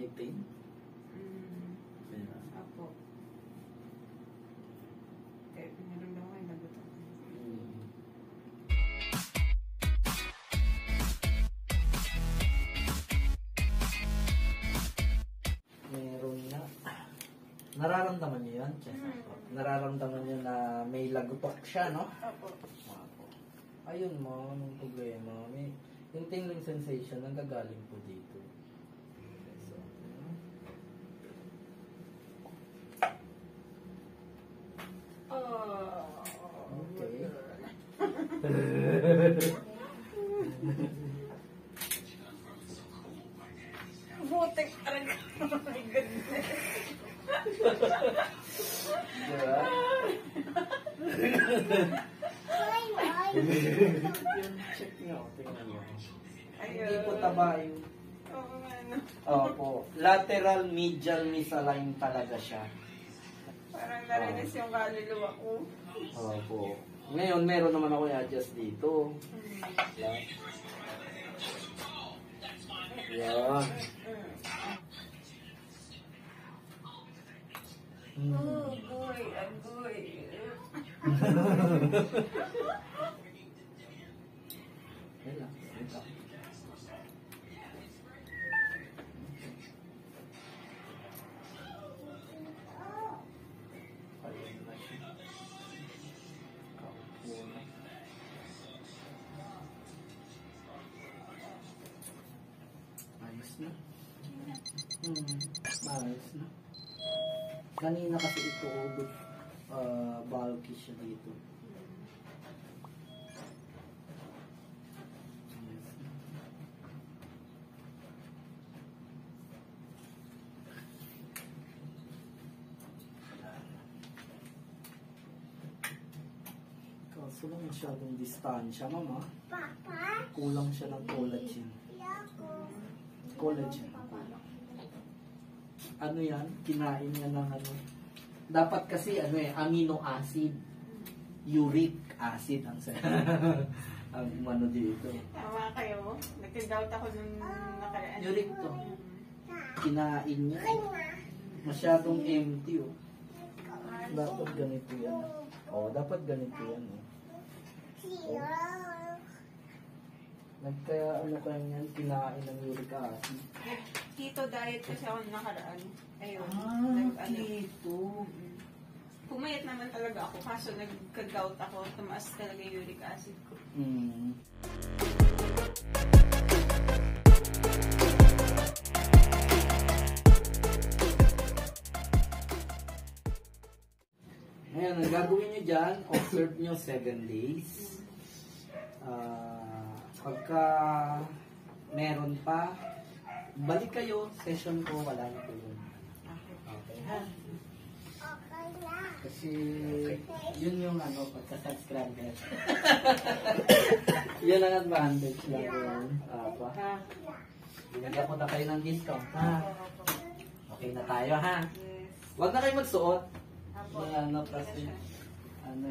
may pain? Diba? Apo. Eh, meron daw kayo lagot ako. Meron na. Nararamdaman niyo yan? Nararamdaman niyo na may lagutok siya, no? Apo. Ayun mo, anong problema? Yung tingling sensation, nanggagaling po dito. So, okay. Butik talaga. Oh my goodness. Diba? Yung check nyo, tingnan mo. Hindi po taba yung... Oo nga, no? Opo. Lateral medial misaligned talaga siya. Parang narinis yung kaluluwa ko. Opo. Ngayon, meron naman ako i-adjust dito. Yan. Agoy, agoy. Yan lang. Yan lang. Ayun na siya. Kaupo na. Ayos na. Ayos na. Kanina kasi ito bulky siya dito. Ayos na. Kaso lang masyadong distansya, mama. Kulang siya ng collagen. Collagen. Kulang. Ano yan? Kinain niya ng ano. Dapat kasi ano amino acid. Uric acid ang ang ano dito. Tama kayo. Nag-doubt ako nung nakaraan. Uric to. Kinain niya. Masyadong empty oh. Dapat ganito yan. Oh, dapat ganito yan oh. Nagkaya ano kaya yan, kinain ng uric acid. Keto diet kasi ako nakaraan. Ayun. Keto. Pumayat naman talaga ako. Kaso nagka-gout ako. Tumaas talaga yung uric acid ko. Ngayon, ang gagawin nyo dyan, observe nyo 7 days. Pagka meron pa, balik kayo, session ko, wala na po yun. Okay, ha? Kasi, yun yung ano, pagka-subscriber. Yun ang advantage lang yun. Binigyan ko na kayo ng discount, ha? Okay na tayo, ha? Huwag na kayo magsuot. Ano, kasi, ano